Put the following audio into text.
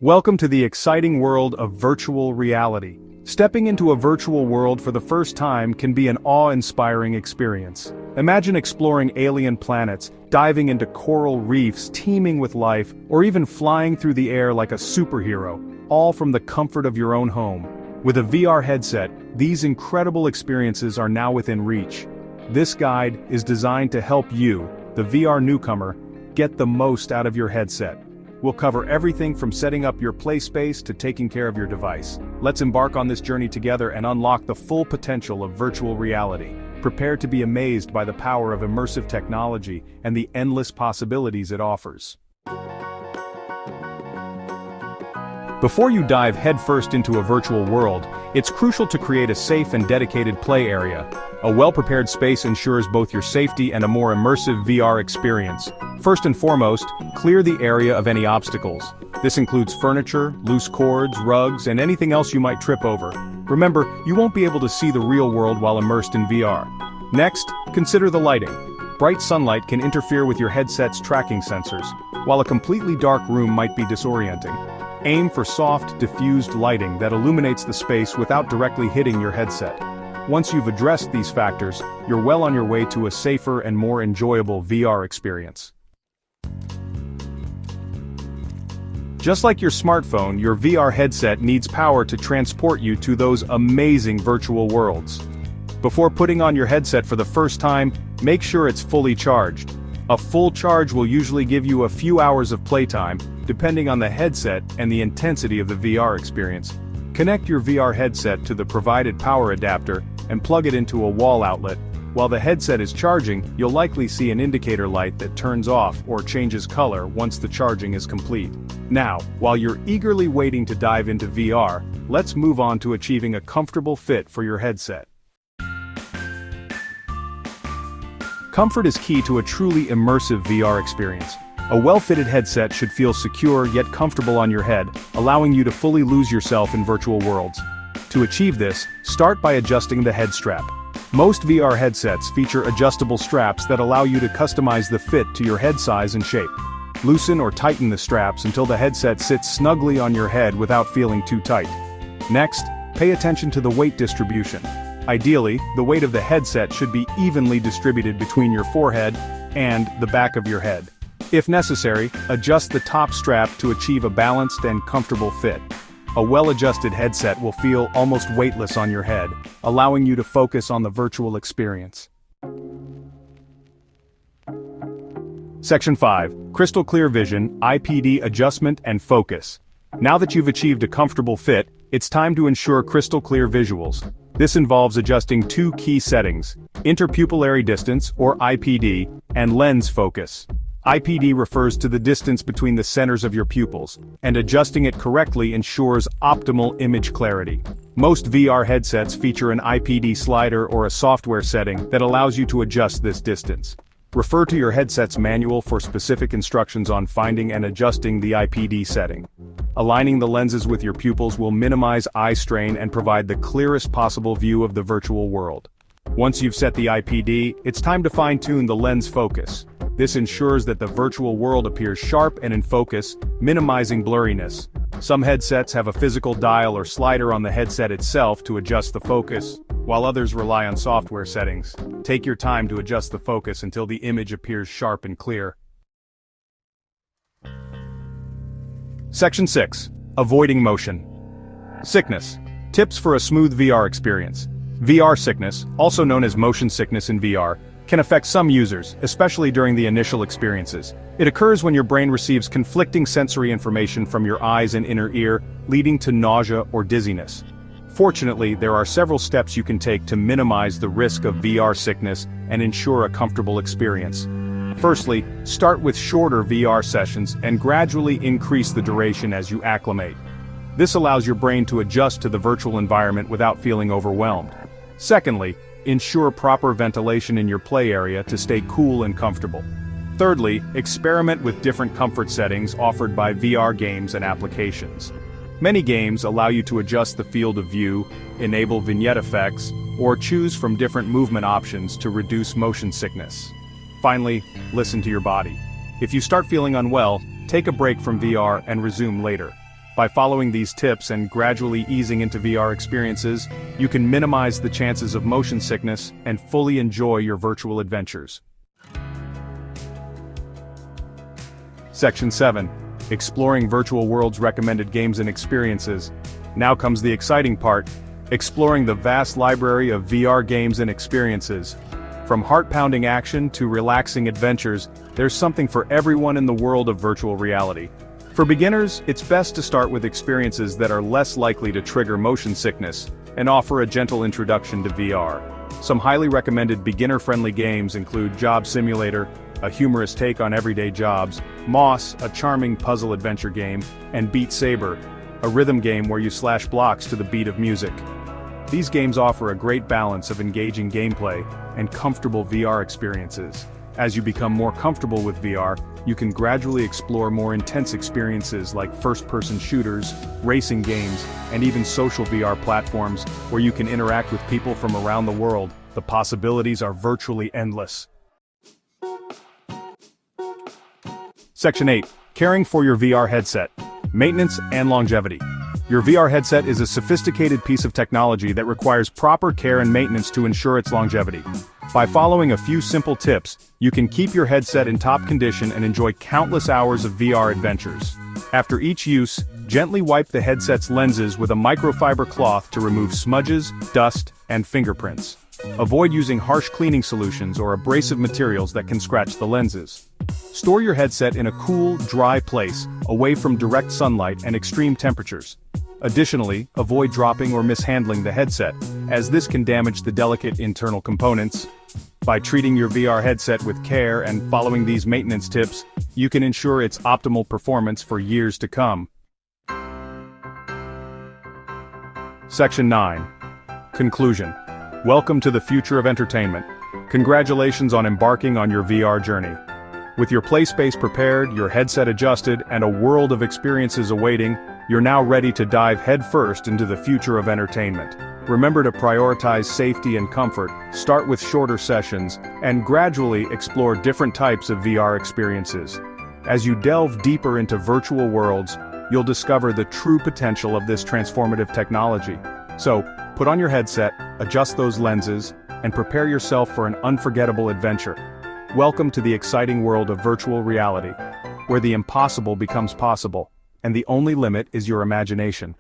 Welcome to the exciting world of virtual reality. Stepping into a virtual world for the first time can be an awe-inspiring experience. Imagine exploring alien planets, diving into coral reefs teeming with life, or even flying through the air like a superhero, all from the comfort of your own home. With a VR headset, these incredible experiences are now within reach. This guide is designed to help you, the VR newcomer, get the most out of your headset. We'll cover everything from setting up your play space to taking care of your device. Let's embark on this journey together and unlock the full potential of virtual reality. Prepare to be amazed by the power of immersive technology and the endless possibilities it offers. Before you dive headfirst into a virtual world, it's crucial to create a safe and dedicated play area. A well-prepared space ensures both your safety and a more immersive VR experience. First and foremost, clear the area of any obstacles. This includes furniture, loose cords, rugs, and anything else you might trip over. Remember, you won't be able to see the real world while immersed in VR. Next, consider the lighting. Bright sunlight can interfere with your headset's tracking sensors, while a completely dark room might be disorienting. Aim for soft, diffused lighting that illuminates the space without directly hitting your headset. Once you've addressed these factors, you're well on your way to a safer and more enjoyable VR experience. Just like your smartphone, your VR headset needs power to transport you to those amazing virtual worlds. Before putting on your headset for the first time, make sure it's fully charged. A full charge will usually give you a few hours of playtime, depending on the headset and the intensity of the VR experience. Connect your VR headset to the provided power adapter and plug it into a wall outlet. While the headset is charging, you'll likely see an indicator light that turns off or changes color once the charging is complete. Now, while you're eagerly waiting to dive into VR, let's move on to achieving a comfortable fit for your headset. Comfort is key to a truly immersive VR experience. A well-fitted headset should feel secure yet comfortable on your head, allowing you to fully lose yourself in virtual worlds. To achieve this, start by adjusting the head strap. Most VR headsets feature adjustable straps that allow you to customize the fit to your head size and shape. Loosen or tighten the straps until the headset sits snugly on your head without feeling too tight. Next, pay attention to the weight distribution. Ideally, the weight of the headset should be evenly distributed between your forehead and the back of your head. If necessary, adjust the top strap to achieve a balanced and comfortable fit. A well-adjusted headset will feel almost weightless on your head, allowing you to focus on the virtual experience. Section 5. Crystal Clear Vision, IPD Adjustment and Focus. Now that you've achieved a comfortable fit, it's time to ensure crystal clear visuals. This involves adjusting two key settings: interpupillary distance, or IPD, and lens focus. IPD refers to the distance between the centers of your pupils, and adjusting it correctly ensures optimal image clarity. Most VR headsets feature an IPD slider or a software setting that allows you to adjust this distance. Refer to your headset's manual for specific instructions on finding and adjusting the IPD setting. Aligning the lenses with your pupils will minimize eye strain and provide the clearest possible view of the virtual world. Once you've set the IPD, it's time to fine-tune the lens focus. This ensures that the virtual world appears sharp and in focus, minimizing blurriness. Some headsets have a physical dial or slider on the headset itself to adjust the focus, while others rely on software settings. Take your time to adjust the focus until the image appears sharp and clear. Section 6. Avoiding motion sickness. Tips for a smooth VR experience. VR sickness, also known as motion sickness in VR, can affect some users, especially during the initial experiences. It occurs when your brain receives conflicting sensory information from your eyes and inner ear, leading to nausea or dizziness. Fortunately, there are several steps you can take to minimize the risk of VR sickness and ensure a comfortable experience. Firstly, start with shorter VR sessions and gradually increase the duration as you acclimate. This allows your brain to adjust to the virtual environment without feeling overwhelmed. Secondly, ensure proper ventilation in your play area to stay cool and comfortable. Thirdly, experiment with different comfort settings offered by VR games and applications. Many games allow you to adjust the field of view, enable vignette effects, or choose from different movement options to reduce motion sickness. Finally, listen to your body. If you start feeling unwell, take a break from VR and resume later. By following these tips and gradually easing into VR experiences, you can minimize the chances of motion sickness and fully enjoy your virtual adventures. Section 7. Exploring virtual worlds recommended games and experiences. Now comes the exciting part, exploring the vast library of VR games and experiences. From heart-pounding action to relaxing adventures, there's something for everyone in the world of virtual reality. For beginners, it's best to start with experiences that are less likely to trigger motion sickness and offer a gentle introduction to VR. Some highly recommended beginner-friendly games include Job Simulator, a humorous take on everyday jobs, Moss, a charming puzzle adventure game, and Beat Saber, a rhythm game where you slash blocks to the beat of music. These games offer a great balance of engaging gameplay and comfortable VR experiences. As you become more comfortable with VR, you can gradually explore more intense experiences like first-person shooters, racing games, and even social VR platforms where you can interact with people from around the world. The possibilities are virtually endless. Section 8. Caring for your VR headset. Maintenance and longevity. Your VR headset is a sophisticated piece of technology that requires proper care and maintenance to ensure its longevity. By following a few simple tips, you can keep your headset in top condition and enjoy countless hours of VR adventures. After each use, gently wipe the headset's lenses with a microfiber cloth to remove smudges, dust, and fingerprints. Avoid using harsh cleaning solutions or abrasive materials that can scratch the lenses. Store your headset in a cool, dry place, away from direct sunlight and extreme temperatures. Additionally, avoid dropping or mishandling the headset, as this can damage the delicate internal components. By treating your VR headset with care and following these maintenance tips, you can ensure its optimal performance for years to come. Section 9. Conclusion. Welcome to the future of entertainment. Congratulations on embarking on your VR journey. With your play space prepared, your headset adjusted, and a world of experiences awaiting, you're now ready to dive headfirst into the future of entertainment. Remember to prioritize safety and comfort, start with shorter sessions, and gradually explore different types of VR experiences. As you delve deeper into virtual worlds, you'll discover the true potential of this transformative technology. So, put on your headset, adjust those lenses, and prepare yourself for an unforgettable adventure. Welcome to the exciting world of virtual reality, where the impossible becomes possible, and the only limit is your imagination.